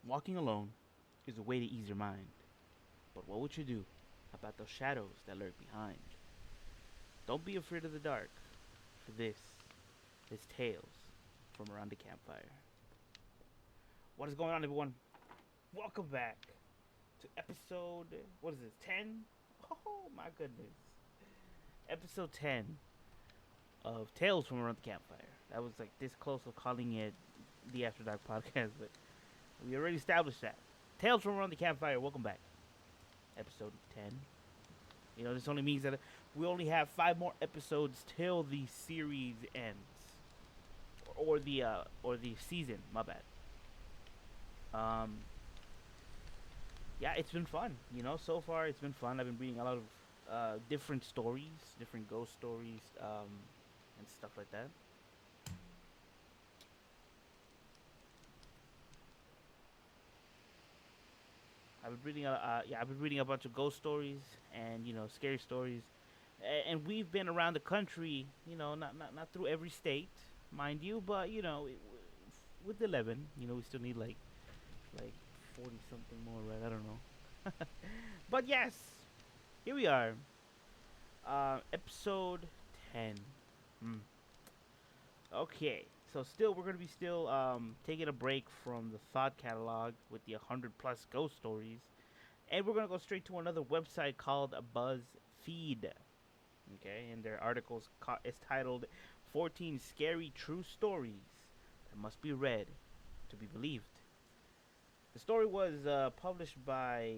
Walking alone is a way to ease your mind. But what would you do about those shadows that lurk behind? Don't be afraid of the dark, for this is Tales from Around the Campfire. What is going on, everyone? Welcome back to episode, what is this, 10? Oh my goodness. Episode 10 of Tales from Around the Campfire. That was like this close of calling it the After Dark podcast, but we already established that. Tales from Around the Campfire, welcome back. Episode 10. You know, this only means that we only have 5 more episodes till the series ends. Or the season, my bad. Yeah, it's been fun. You know, so far it's been fun. I've been reading a lot of different stories, different ghost stories, and stuff like that. I've been reading a bunch of ghost stories and scary stories, and we've been around the country. You know, not through every state, mind you, but with 11, we still need like 40 something more, right? I don't know. But yes, here we are. Episode 10. Hmm. Okay, so still we're gonna be still taking a break from the thought catalog with the 100 plus ghost stories, and we're gonna go straight to another website called BuzzFeed. Okay, and their articles is titled "14 Scary True Stories That Must Be Read to Be Believed." The story was published by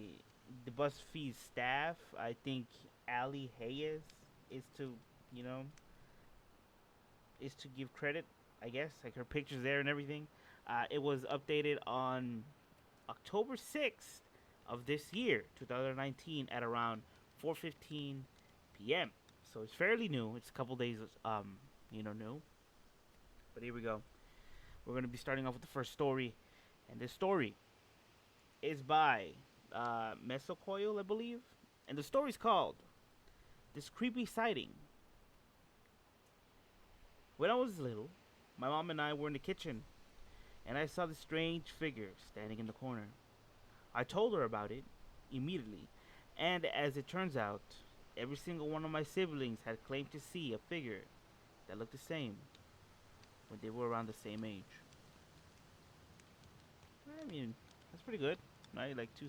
the BuzzFeed staff. I think Ali Hayes is to, you know, is to give credit. I guess like her pictures there and everything. It was updated on October 6th of this year, 2019, at around 4:15 p.m. So it's fairly new. It's a couple days, new. But here we go. We're gonna be starting off with the first story, and this story is by Mesocoil, I believe, and the story's called "This Creepy Sighting." When I was little, my mom and I were in the kitchen, and I saw this strange figure standing in the corner. I told her about it immediately, and as it turns out, every single one of my siblings had claimed to see a figure that looked the same when they were around the same age. I mean, that's pretty good, right? Like two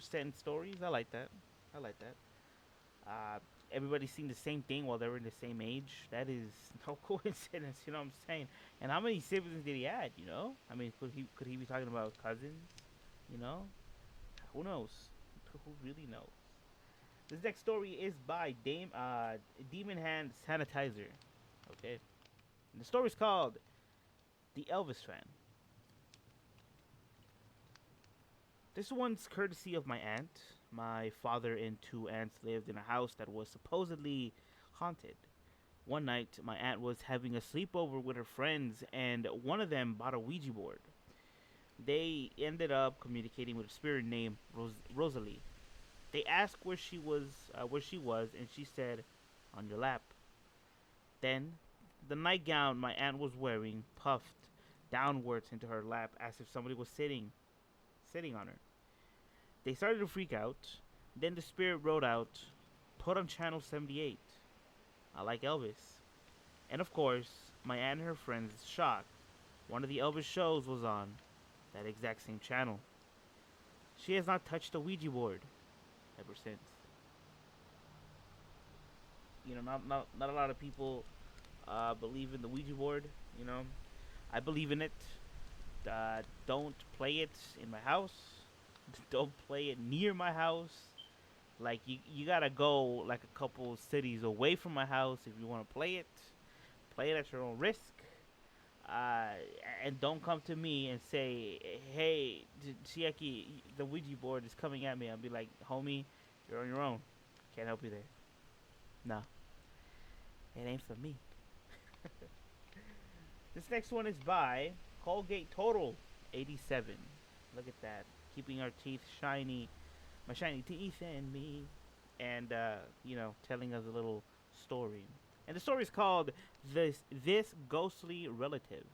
sentence stories. I like that. I like that. Uh, Everybody's seeing the same thing while they were in the same age. That is no coincidence, you know what I'm saying? And how many siblings did he had? I mean, could he be talking about cousins? You know, who knows? Who really knows? This next story is by Demon Hand Sanitizer. Okay, and the story is called "The Elvis Fan." This one's courtesy of my aunt. My father and 2 aunts lived in a house that was supposedly haunted. One night, my aunt was having a sleepover with her friends, and one of them bought a Ouija board. They ended up communicating with a spirit named Rosalie. They asked where she was, and she said, "On your lap." Then, the nightgown my aunt was wearing puffed downwards into her lap as if somebody was sitting on her. They started to freak out. Then the spirit wrote out, "Put on channel 78. I like Elvis." And of course, my aunt and her friends shocked. One of the Elvis shows was on that exact same channel. She has not touched a Ouija board ever since. Not a lot of people believe in the Ouija board. You know, I believe in it. Don't play it in my house. Don't play it near my house. Like you gotta go like a couple cities away from my house if you want to play it. Play it at your own risk. Uh, and don't come to me and say, "Hey, Chiaki, the Ouija board is coming at me." I'll be like, "Homie, you're on your own. Can't help you there." No, it ain't for me. This next one is by Colgate Total 87. Look at that, keeping our teeth shiny, my shiny teeth and me, and telling us a little story. And the story is called "This Ghostly Relative."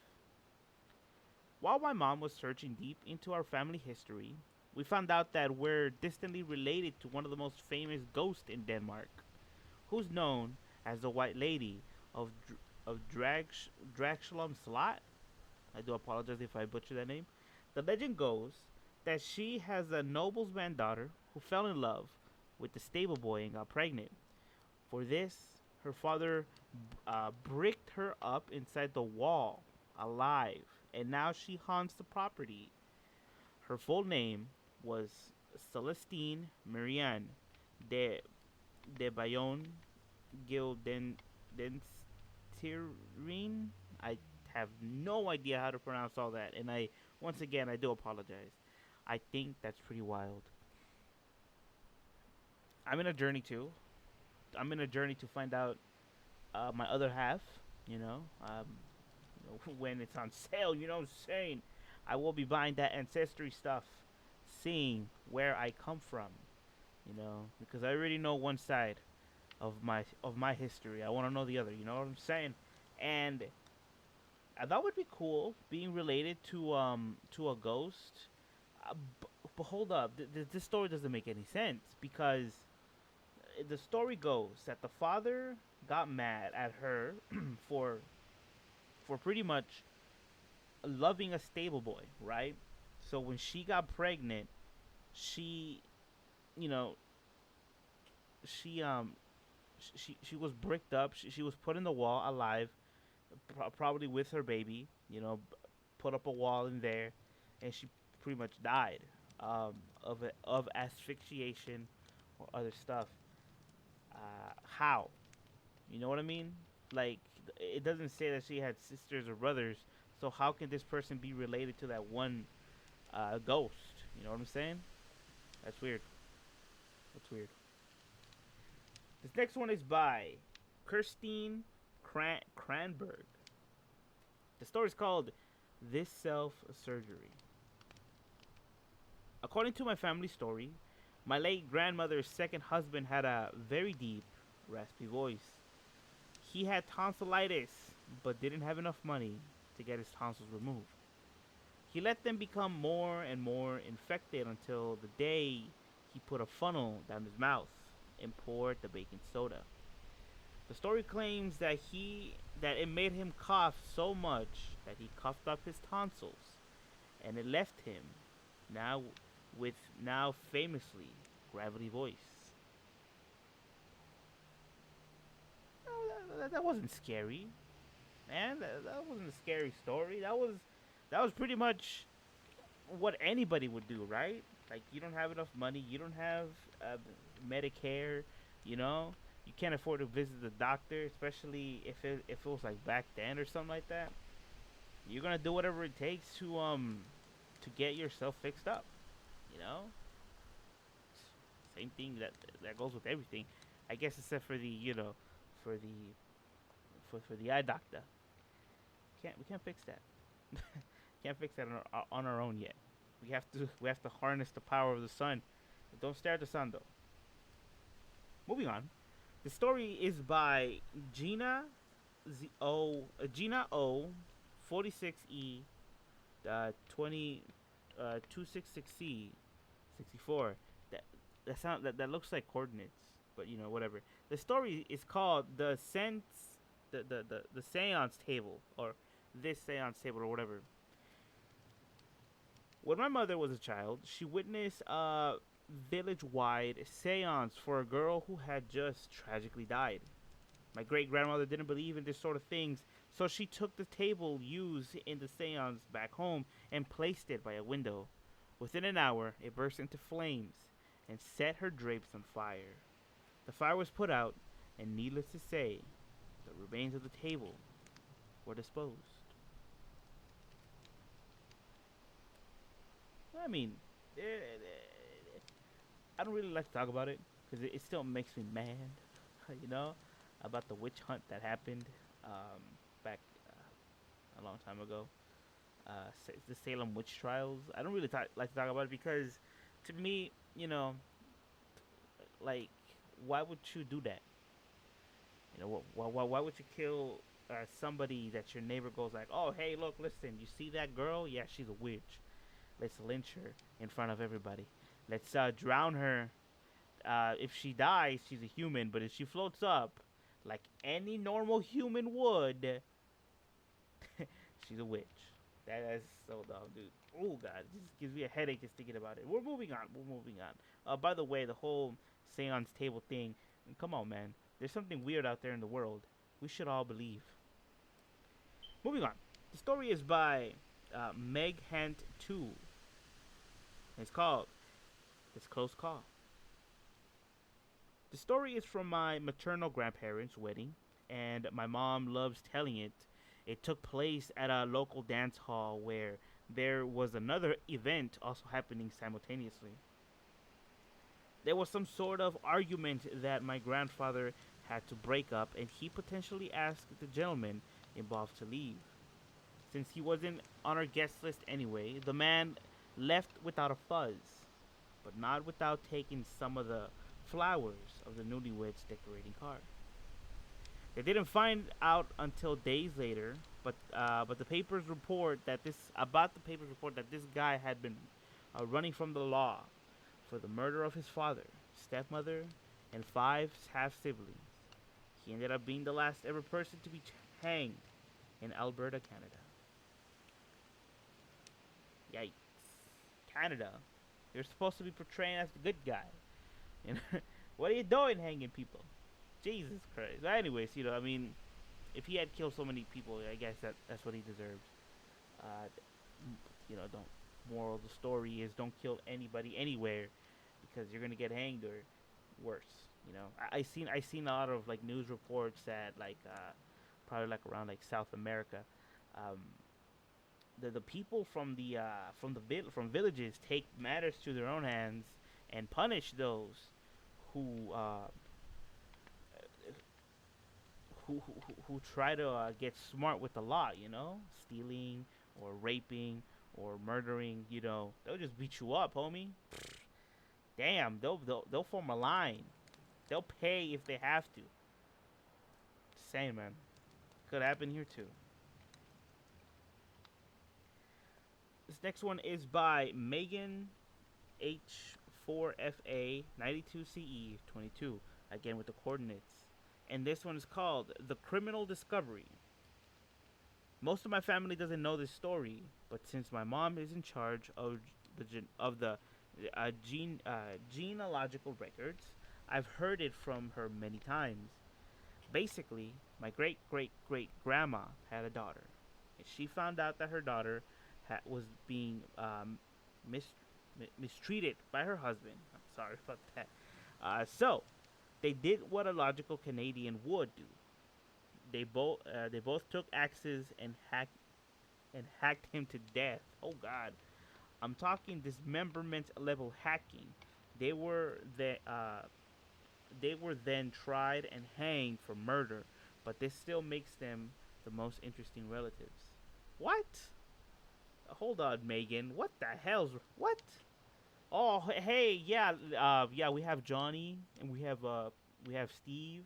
While my mom was searching deep into our family history, we found out that we're distantly related to one of the most famous ghosts in Denmark, who's known as the White Lady of Dragsholm Slot. I do apologize if I butcher that name. The legend goes that she has a nobleman daughter who fell in love with the stable boy and got pregnant. For this, her father bricked her up inside the wall, alive, and now she haunts the property. Her full name was Celestine Marianne de Bayonne Gilden Denstirine. I have no idea how to pronounce all that, and once again I do apologize. I think that's pretty wild. I'm in a journey too. I'm in a journey to find out my other half. When it's on sale. You know what I'm saying? I will be buying that ancestry stuff, seeing where I come from. Because I already know one side of my history. I want to know the other. You know what I'm saying? And that would be cool, being related to a ghost. But hold up, this story doesn't make any sense, because the story goes that the father got mad at her for pretty much loving a stable boy, right? So when she got pregnant, she, you know, she was bricked up. She was put in the wall alive, probably with her baby. Put up a wall in there, and she pretty much died of asphyxiation or other stuff. How? You know what I mean? Like, it doesn't say that she had sisters or brothers. So how can this person be related to that one ghost? You know what I'm saying? That's weird. That's weird. This next one is by Kirstine Cranberg. The story is called This Self-Surgery. According to my family story, my late grandmother's second husband had a very deep, raspy voice. He had tonsillitis, but didn't have enough money to get his tonsils removed. He let them become more and more infected until the day he put a funnel down his mouth and poured the baking soda. The story claims that it made him cough so much that he coughed up his tonsils, and it left him now famously gravelly voice. No, that wasn't scary, man. That wasn't a scary story. That was pretty much what anybody would do, right? Like, you don't have enough money, you don't have Medicare, you can't afford to visit the doctor, especially if it was like back then or something like that. You're gonna do whatever it takes to get yourself fixed up, you know. Same thing that goes with everything, I guess, except for the for the eye doctor. We can't fix that. Can't fix that on our own yet. We have to harness the power of the sun. Don't stare at the sun though. Moving on. The story is by Gina O 46E 266C 64. That looks like coordinates, but whatever. The story is called the Seance Table, or this Seance Table, or whatever. When my mother was a child, she witnessed a village-wide seance for a girl who had just tragically died. My great-grandmother didn't believe in this sort of things, so she took the table used in the seance back home and placed it by a window. Within an hour, it burst into flames and set her drapes on fire. The fire was put out, and needless to say, the remains of the table were disposed. I mean, I don't really like to talk about it because it still makes me mad, about the witch hunt that happened back a long time ago. The Salem witch trials. I don't really like to talk about it because, to me, like, why would you do that? Why would you kill somebody that your neighbor goes like, "Oh, hey, look, listen, you see that girl? Yeah, she's a witch. Let's lynch her in front of everybody. Let's drown her. If she dies, she's a human, but if she floats up, like any normal human would, she's a witch." That's so dumb, dude. Oh god, this gives me a headache just thinking about it. We're moving on. We're moving on. By the way, the whole Seance Table thing. Come on, man. There's something weird out there in the world. We should all believe. Moving on. The story is by Meg Hant 2. It's called It's Close Call. The story is from my maternal grandparents' wedding, and my mom loves telling it. It took place at a local dance hall where there was another event also happening simultaneously. There was some sort of argument that my grandfather had to break up, and he potentially asked the gentleman involved to leave. Since he wasn't on our guest list anyway, the man left without a fuss, but not without taking some of the flowers of the newlyweds decorating car. They didn't find out until days later, but the papers report that this guy had been running from the law for the murder of his father, stepmother, and five half siblings. He ended up being the last ever person to be hanged in Alberta, Canada. Yikes. Canada. You're supposed to be portraying as the good guy. You know, what are you doing hanging people? Jesus Christ. But anyways, I mean, if he had killed so many people, I guess that's what he deserved. Uh, don't. Moral of the story is don't kill anybody anywhere, because you're gonna get hanged or worse. I seen a lot of like news reports that like probably like around like South America, um, the people from villages take matters to their own hands and punish those who who try to get smart with the law, stealing or raping or murdering. They'll just beat you up, homie. Damn, they'll form a line. They'll pay if they have to. Same, man. Could happen here too. This next one is by Megan H4FA 92CE 22. Again with the coordinates. And this one is called The Criminal Discovery. Most of my family doesn't know this story, but since my mom is in charge of the genealogical records, I've heard it from her many times. Basically, my great great great grandma had a daughter, and she found out that her daughter was being mistreated by her husband. I'm sorry about that. So they did what a logical Canadian would do. They both took axes and hacked him to death. Oh God, I'm talking dismemberment level hacking. They were then tried and hanged for murder, but this still makes them the most interesting relatives. What? Hold on, Megan. What the hell's what? Oh, hey, yeah, yeah. We have Johnny and we have Steve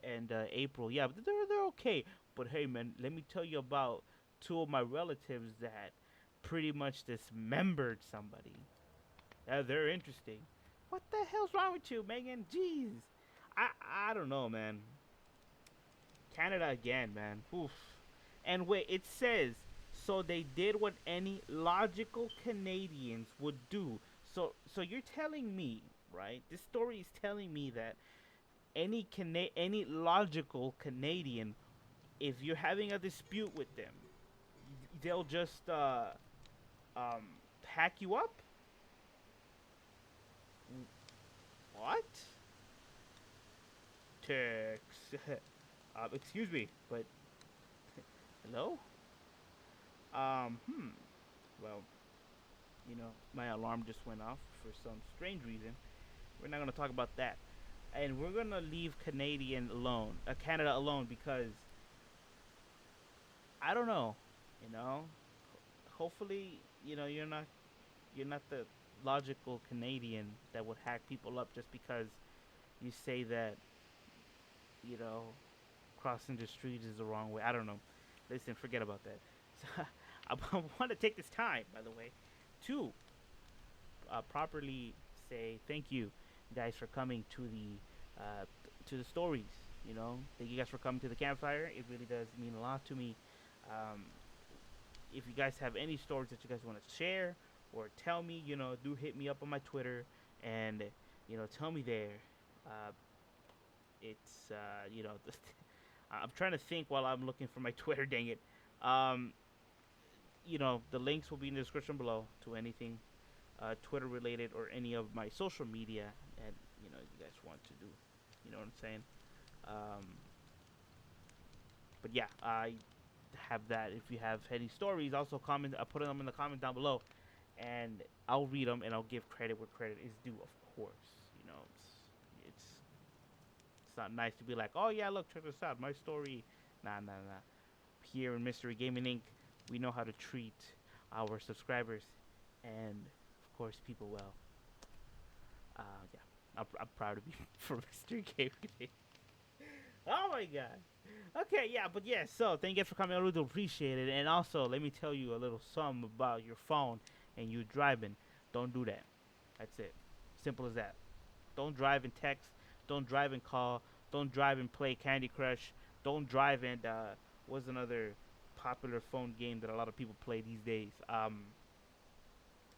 and April. Yeah, but they're okay. But hey, man, let me tell you about two of my relatives that pretty much dismembered somebody. They're interesting. What the hell's wrong with you, Megan? Jeez, I don't know, man. Canada again, man. Oof. And wait, it says so they did what any logical Canadians would do. So you're telling me, right? This story is telling me that any logical Canadian, if you're having a dispute with them, they'll just hack you up. What? Text. Excuse me, but hello. Well, my alarm just went off for some strange reason. We're not gonna talk about that, and we're gonna leave Canada alone, because I don't know. Hopefully, you're not the logical Canadian that would hack people up just because you say that, crossing the street is the wrong way. I don't know. Listen, forget about that. So, I want to take this time, by the way, to properly say thank you, guys, for coming to the stories. You know, thank you guys for coming to the campfire. It really does mean a lot to me. Um, if you guys have any stories that you guys want to share or tell me, do hit me up on my Twitter and tell me there. Uh, it's I'm trying to think while I'm looking for my Twitter. Dang it. Um, the links will be in the description below to anything Twitter related or any of my social media, and you guys want to do. You know what I'm saying? Um, but yeah, I have that. If you have any stories, also comment. I put them in the comment down below, and I'll read them and I'll give credit where credit is due. Of course, it's not nice to be like, oh yeah, look, check this out, my story. Nah, nah, nah. Here in Mystery Gaming Inc., we know how to treat our subscribers and, of course, people well. Yeah, I'm proud to be from Mystery Gaming Inc. Oh my god. Okay, yeah, but yeah, so thank you guys for coming. I really do appreciate it. And also, let me tell you a little something about your phone and you driving. Don't do that. That's it. Simple as that. Don't drive and text. Don't drive and call. Don't drive and play Candy Crush. Don't drive and what's another popular phone game that a lot of people play these days? I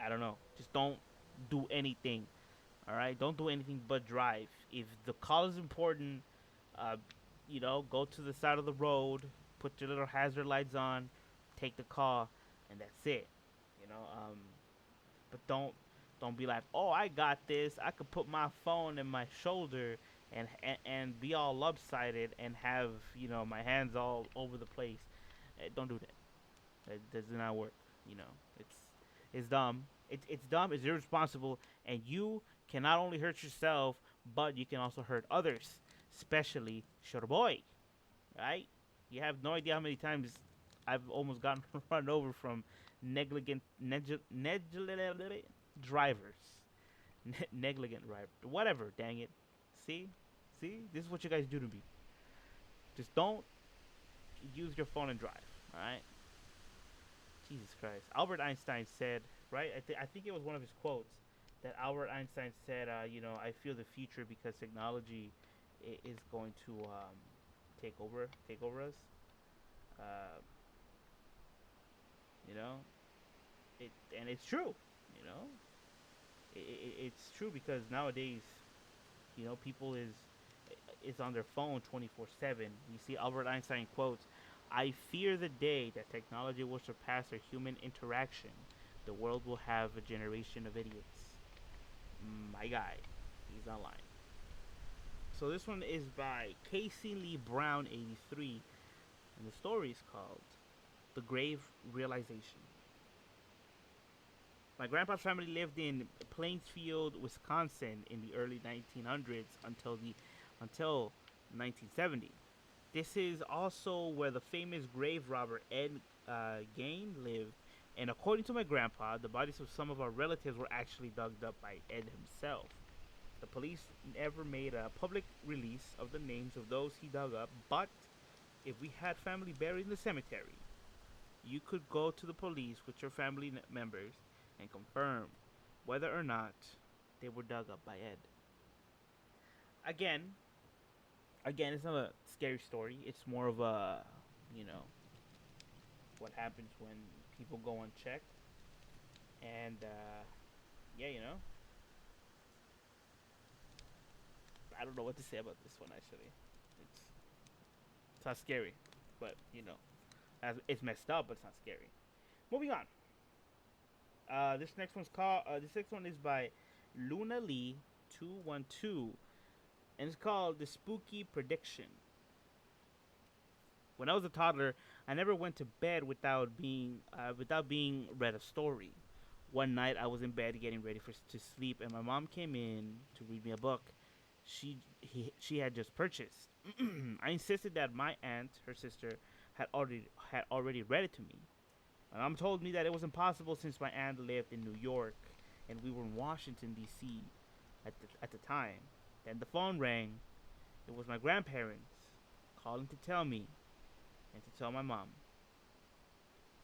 don't know. Just don't do anything. All right. Don't do anything but drive. If the call is important, uh, go to the side of the road, put your little hazard lights on, take the call, and that's it. But don't be like, oh, I got this. I could put my phone in my shoulder and be all lopsided and have my hands all over the place. Don't do that. That does not work. It's dumb. It's dumb. It's irresponsible, and you can not only hurt yourself, but you can also hurt others, especially your boy. Right? You have no idea how many times I've almost gotten run over from negligent drivers. Negligent driver. Whatever, dang it. See? This is what you guys do to me. Just don't use your phone and drive. Alright? Jesus Christ. Albert Einstein said, right? I think it was one of his quotes that Albert Einstein said, I feel the future because technology is going to take over us. Uh, and it's true. It's true because nowadays, people is on their phone 24/7. You see Albert Einstein quotes, "I fear the day that technology will surpass our human interaction. The world will have a generation of idiots." My guy, he's not lying. So this one is by Casey Lee Brown 83, and the story is called "The GraveRealization." My grandpa's family lived in Plainsfield, Wisconsin in the early 1900s until 1970. This is also where the famous grave robber Ed Gain lived, and according to my grandpa, the bodies of some of our relatives were actually dug up by Ed himself. The police never made a public release of the names of those he dug up, but if we had family buried in the cemetery, you could go to the police with your family members and confirm whether or not they were dug up by Ed. Again, it's not a scary story. It's more of a, what happens when people go unchecked. And, yeah, I don't know what to say about this one, actually. It's not scary, but, it's messed up, but it's not scary. Moving on. This next one is by Luna Lee 212, and it's called The Spooky Prediction. When I was a toddler, I never went to bed without being read a story. One night, I was in bed getting ready to sleep, and my mom came in to read me a book she had just purchased. I insisted that my aunt, her sister, had already read it to me. My mom told me that it was impossible since my aunt lived in New York and we were in Washington, D.C. at the time. Then the phone rang. It was my grandparents. calling to tell me and to tell my mom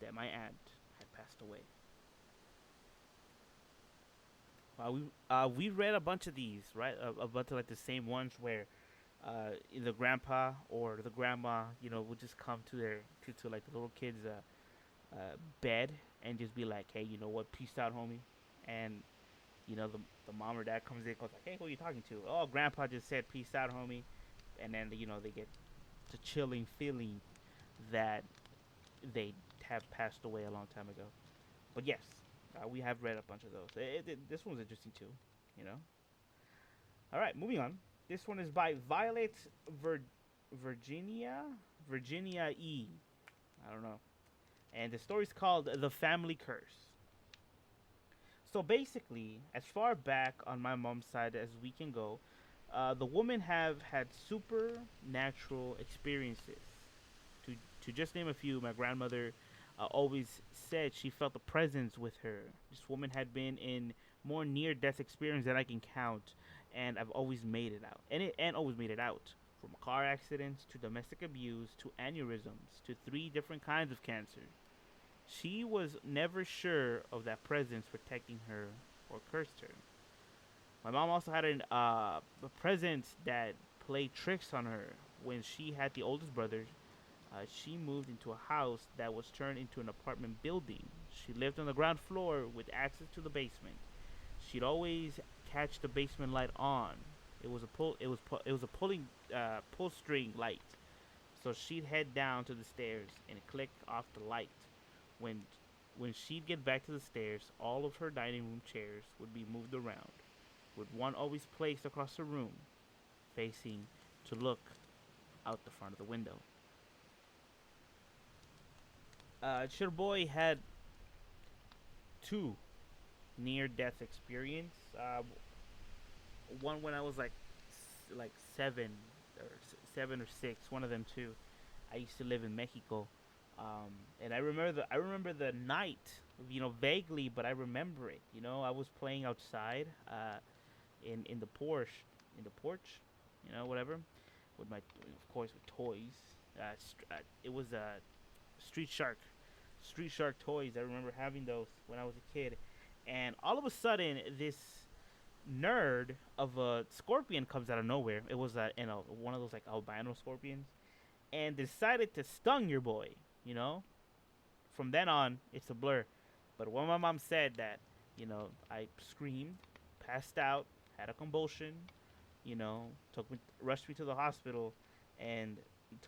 that my aunt had passed away. We read a bunch of these, right? A bunch of like the same ones where the grandpa or the grandma, would just come to their to like the little kid's bed and just be like, hey, you know what? Peace out, homie. And the mom or dad comes in, goes like, hey, who are you talking to? Oh, grandpa just said peace out, homie. And then they get the chilling feeling that they have passed away a long time ago. But yes, we have read a bunch of those. This one's interesting too, you know. All right, moving on. This one is by Violet Virginia Virginia E. I don't know. And the story's called The Family Curse. So basically, as far back on my mom's side as we can go, the women have had supernatural experiences. To just name a few, my grandmother always said she felt a presence with her. This woman had been in more near-death experience than I can count, and I've always made it out, and always made it out. From car accidents to domestic abuse to aneurysms to 3 different kinds of cancer. She was never sure of that presence protecting her or cursed her. My mom also had a presence that played tricks on her. When she had the oldest brother, she moved into a house that was turned into an apartment building. She lived on the ground floor with access to the basement. She'd always catch the basement light on. It was a pull string light. So she'd head down to the stairs and click off the light. When she'd get back to the stairs, all of her dining room chairs would be moved around, with one always placed across the room, facing to look out the front of the window. Shirboy had 2 near-death experience. One when I was like 7 or 6. One of them too. I used to live in Mexico, and I remember the night, vaguely, but I remember it. I was playing outside, in the porch, whatever, with my, of course, with toys. It was a Street Shark, toys. I remember having those when I was a kid, and all of a sudden, this nerd of a scorpion comes out of nowhere. It was one of those like albino scorpions, and decided to stung your boy. From then on, it's a blur. But when my mom said that, I screamed, passed out, had a convulsion, rushed me to the hospital, and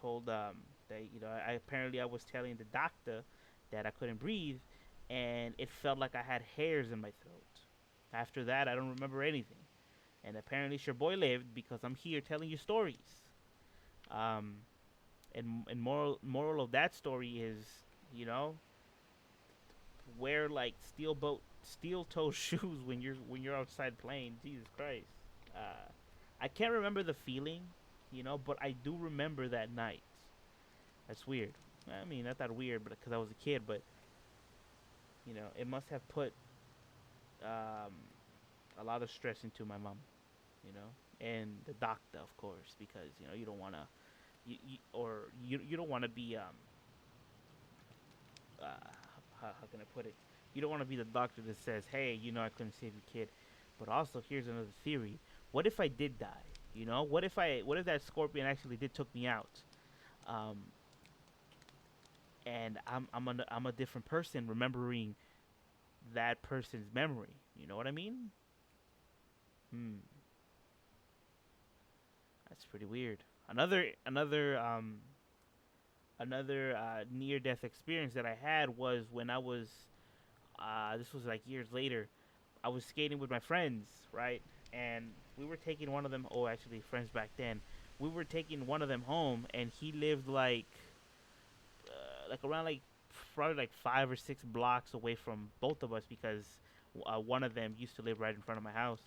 told that I was telling the doctor that I couldn't breathe, and it felt like I had hairs in my throat. After that, I don't remember anything, and apparently, your boy lived because I'm here telling you stories. And moral of that story is, wear like steel toe shoes when you're outside playing. Jesus Christ. I can't remember the feeling, but I do remember that night. That's weird. I mean, not that weird, but because I was a kid, but it must have put a lot of stress into my mom, and the doctor, of course, because you don't want to. You don't want to be how can I put it? You don't want to be the doctor that says, hey, I couldn't save your kid, but also here's another theory. What if I did die? What if that scorpion actually did took me out? And I'm a different person remembering that person's memory. You know what I mean? That's pretty weird. Another near-death experience that I had was when I was, this was like years later. I was skating with my friends, right? And we were taking one of them. Oh, actually, friends back then. We were taking one of them home, and he lived like around like probably like 5 or 6 blocks away from both of us because one of them used to live right in front of my house.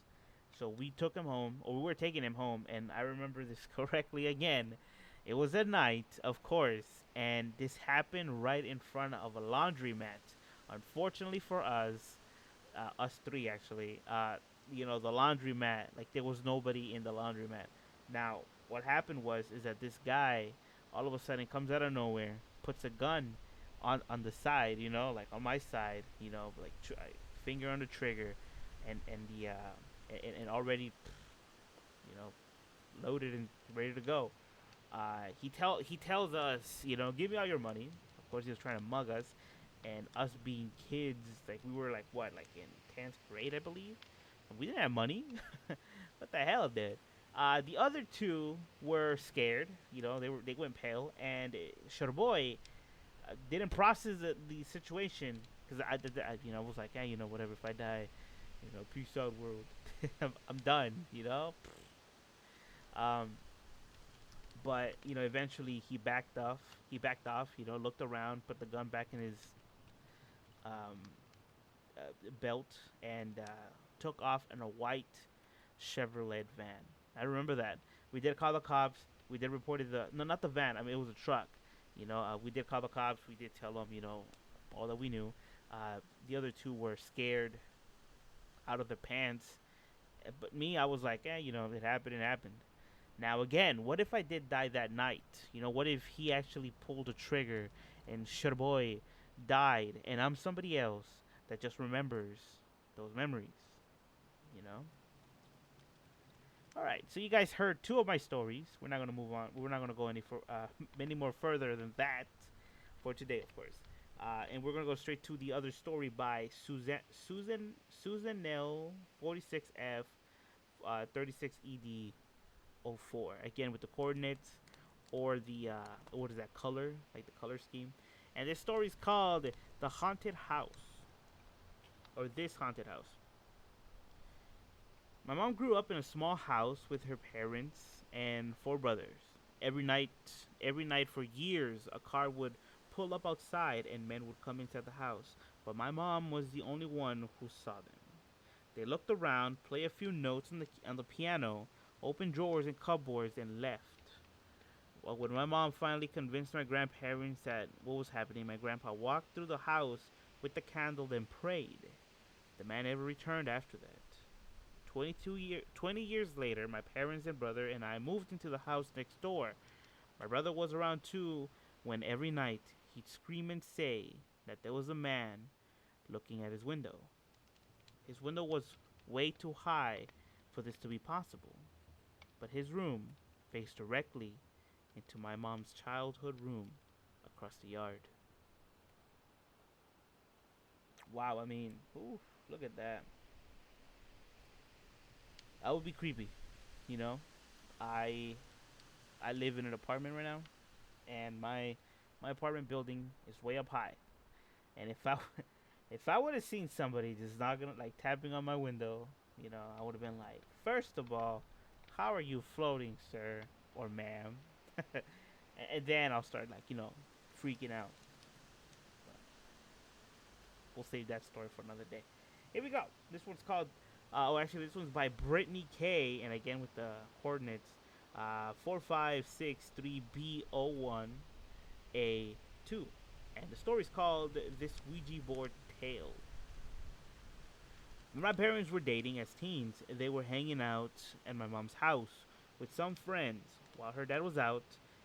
So we took him home, or we were taking him home, and I remember this correctly again. It was at night, of course, and this happened right in front of a laundromat. Unfortunately for us 3 actually, the laundromat, like there was nobody in the laundromat. Now, what happened is that this guy All of a sudden, comes out of nowhere, puts a gun on the side, like on my side, like finger on the trigger, and the and already, you know, loaded and ready to go. He tells us, give me all your money. Of course, he was trying to mug us, and us being kids, like we were like what, like in 10th grade, I believe. We didn't have money. What the hell, dude? The other two were scared. They went pale, and Sharboy didn't process the situation because was like, hey, whatever. If I die, peace out, world. I'm done. Um, but eventually he backed off. He backed off. Looked around, put the gun back in his um, belt, and took off in a white Chevrolet van. I remember that. We did call the cops. We did report the no, not the van. I mean, it was a truck. We did call the cops. We did tell them, all that we knew. The other two were scared out of their pants. But me, I was like, it happened. It happened. Now again, what if I did die that night? What if he actually pulled a trigger and Sherboy died, and I'm somebody else that just remembers those memories? You know. All right, so you guys heard two of my stories. We're not gonna move on. We're not gonna go any more further than that for today, of course. And we're gonna go straight to the other story by Susan Nell 46F 36ED04. Again with the coordinates or the what is that color, like the color scheme. And this story is called The Haunted House, or This Haunted House. My mom grew up in a small house with her parents and four brothers. Every night, for years, a car would pull up outside and men would come inside the house. But my mom was the only one who saw them. They looked around, play a few notes on the piano, opened drawers and cupboards, and left. Well, when my mom finally convinced my grandparents that what was happening, my grandpa walked through the house with the candle and prayed. The man never returned after that. 20 years later, my parents and brother and I moved into the house next door. My brother was around too when every night he'd scream and say that there was a man looking at his window. His window was way too high for this to be possible, but his room faced directly into my mom's childhood room across the yard. Wow, I mean, ooh, look at that. That would be creepy, you know. I I live in an apartment right now, and my apartment building is way up high. And if I if I would have seen somebody just not gonna like tapping on my window, I would have been like, first of all, how are you floating, sir or ma'am? And then I'll start like freaking out. But we'll save that story for another day. Here we go. This one's called. Actually, this one's by Brittany K. And again with the coordinates 4563B01A2. And the story's called This Ouija Board Tale. When my parents were dating as teens, they were hanging out at my mom's house with some friends while her dad was out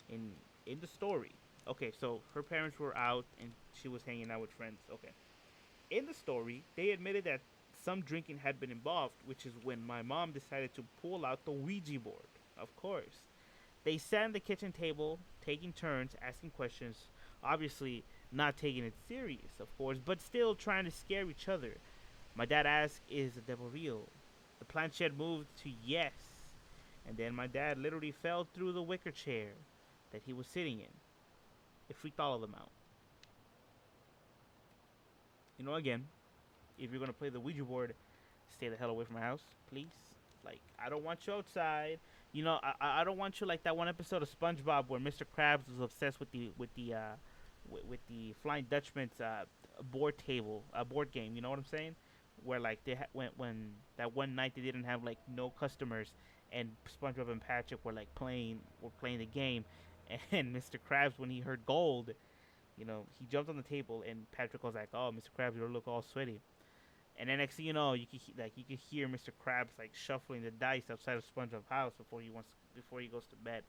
in the story. Okay, so her parents were out and she was hanging out with friends. Okay. In the story, they admitted that some drinking had been involved, which is when my mom decided to pull out the Ouija board. Of course. They sat at the kitchen table, taking turns, asking questions, obviously not taking it serious, of course, but still trying to scare each other. My dad asked, "Is the devil real?" The planchette moved to yes, and then my dad literally fell through the wicker chair that he was sitting in. It freaked all of them out. Again, if you're gonna play the Ouija board, stay the hell away from my house, please. Like, I don't want you outside. I don't want you like that one episode of SpongeBob where Mr. Krabs was obsessed with the Flying Dutchman's board table, board game. You know what I'm saying? Where like when that one night they didn't have like no customers, and SpongeBob and Patrick were like playing the game, and Mr. Krabs, when he heard gold, he jumped on the table, and Patrick was like, "Oh, Mr. Krabs, you look all sweaty." And then next thing you know, you could hear Mr. Krabs like shuffling the dice outside of SpongeBob's house before he goes to bed.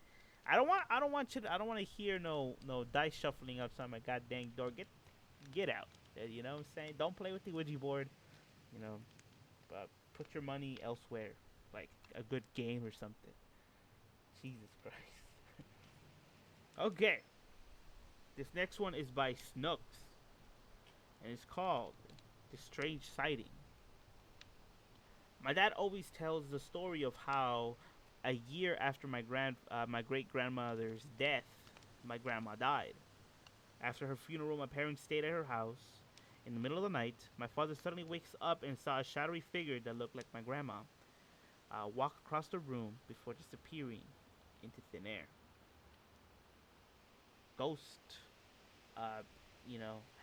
I don't want to hear no dice shuffling outside my goddamn door. Get out. You know what I'm saying? Don't play with the Ouija board. You know, put your money elsewhere, like a good game or something. Jesus Christ. Okay, this next one is by Snooks, and it's called "The Strange Sighting." My dad always tells the story of how a year after my great grandmother's death, my grandma died. After her funeral, my parents stayed at her house. In the middle of the night, my father suddenly wakes up and saw a shadowy figure that looked like my grandma walk across the room before disappearing into thin air. Ghosts, uh,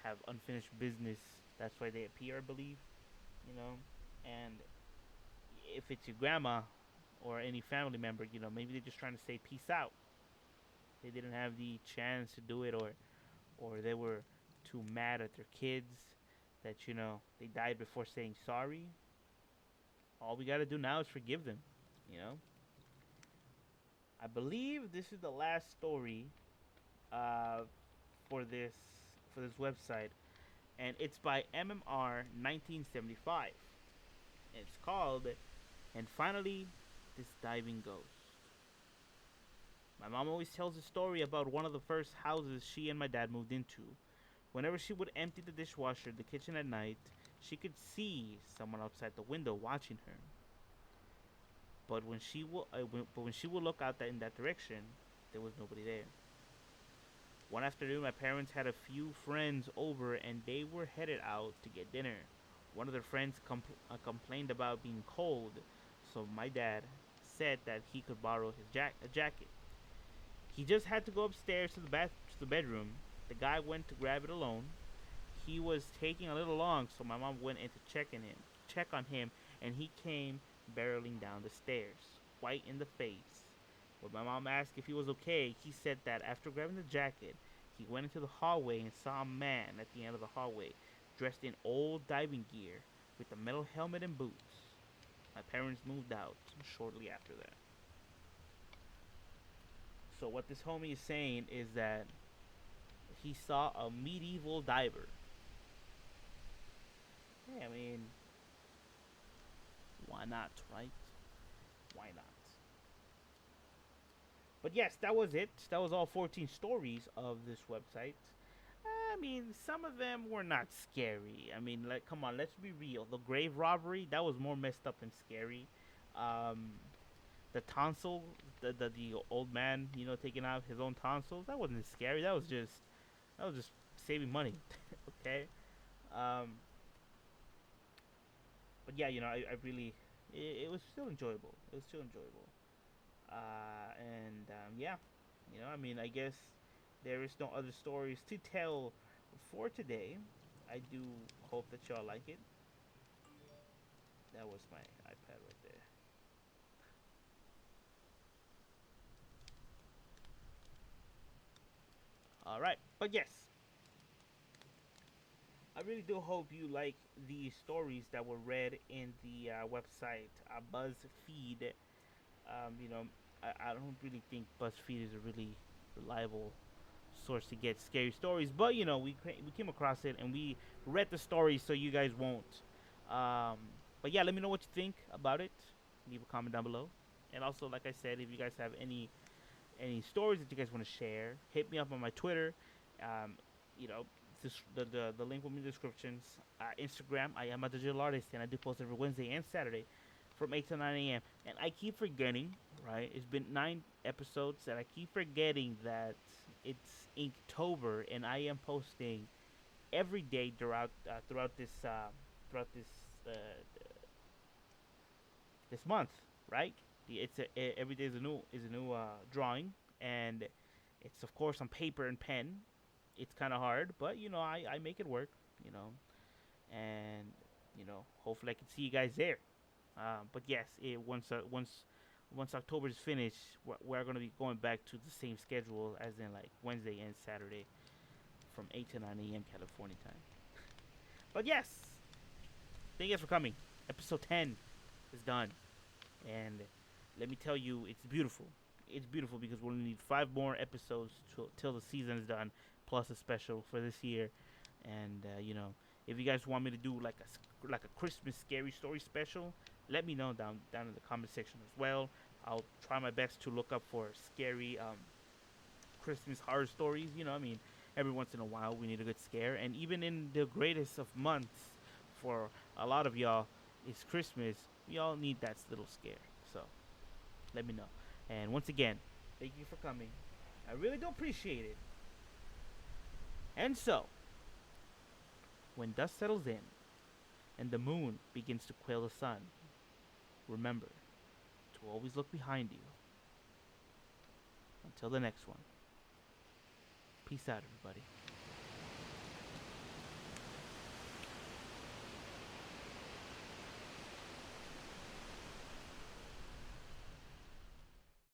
have unfinished business. That's why they appear, I believe. You know, and if it's your grandma or any family member, maybe they're just trying to say peace out. They didn't have the chance to do it, or they were too mad at their kids that they died before saying sorry. All we gotta do now is forgive them. You know. I believe this is the last story uh, for this website, and it's by MMR 1975. It's called "And Finally, This Diving Ghost." My mom always tells a story about one of the first houses she and my dad moved into. Whenever she would empty the dishwasher in the kitchen at night, she could see someone outside the window watching her. But when she would look out in that direction, there was nobody there. One afternoon, my parents had a few friends over, and they were headed out to get dinner. One of their friends complained about being cold, so my dad said that he could borrow a jacket. He just had to go upstairs to the bedroom. The guy went to grab it alone. He was taking a little long, so my mom went in to check on him, and he came barreling down the stairs, white in the face. When my mom asked if he was okay, he said that after grabbing the jacket, he went into the hallway and saw a man at the end of the hallway, dressed in old diving gear, with a metal helmet and boots. My parents moved out shortly after that. So what this homie is saying is that he saw a medieval diver. Hey, I mean, why not, right? Why not? But yes, that was it. That was all 14 stories of this website. I mean, some of them were not scary. I mean, like, come on, let's be real. The grave robbery, that was more messed up than scary. Um, the tonsil, the old man, taking out his own tonsils, that wasn't scary. That was just saving money. Okay. Um, but yeah, I really, it was still enjoyable. It was still enjoyable. And yeah, I mean, I guess there is no other stories to tell for today. I do hope that y'all like it. That was my iPad right there. All right, but yes, I really do hope you like the stories that were read in the website BuzzFeed. You know, I don't really think BuzzFeed is a really reliable source to get scary stories, but we came across it and we read the story, so you guys won't. Um, but yeah, let me know what you think about it. Leave a comment down below, and also, like I said, if you guys have any stories that you guys want to share, hit me up on my Twitter. Um, you know, the link will be in the descriptions. Instagram, I am a digital artist, and I do post every Wednesday and Saturday from 8 to 9 a.m. And I keep forgetting, right? It's been 9 episodes, and I keep forgetting that it's Inktober, and I am posting every day throughout uh, this month, right? Every day is a new drawing, and it's of course on paper and pen. It's kind of hard, but I make it work, and hopefully I can see you guys there. But yes, once October is finished, we're gonna be going back to the same schedule as in like Wednesday and Saturday from 8 to 9 a.m. California time. But yes, thank you guys for coming. Episode 10 is done, and let me tell you, it's beautiful. it's beautiful because we'll need 5 more episodes till the season's done, plus a special for this year. And if you guys want me to do like a Christmas scary story special, let me know down in the comment section as well. I'll try my best to look up for scary Christmas horror stories. I mean, every once in a while we need a good scare, and even in the greatest of months for a lot of y'all is Christmas. We all need that little scare. So let me know. And once again, thank you for coming. I really do appreciate it. And so, when dust settles in and the moon begins to quail the sun, remember to always look behind you. Until the next one. Peace out, everybody.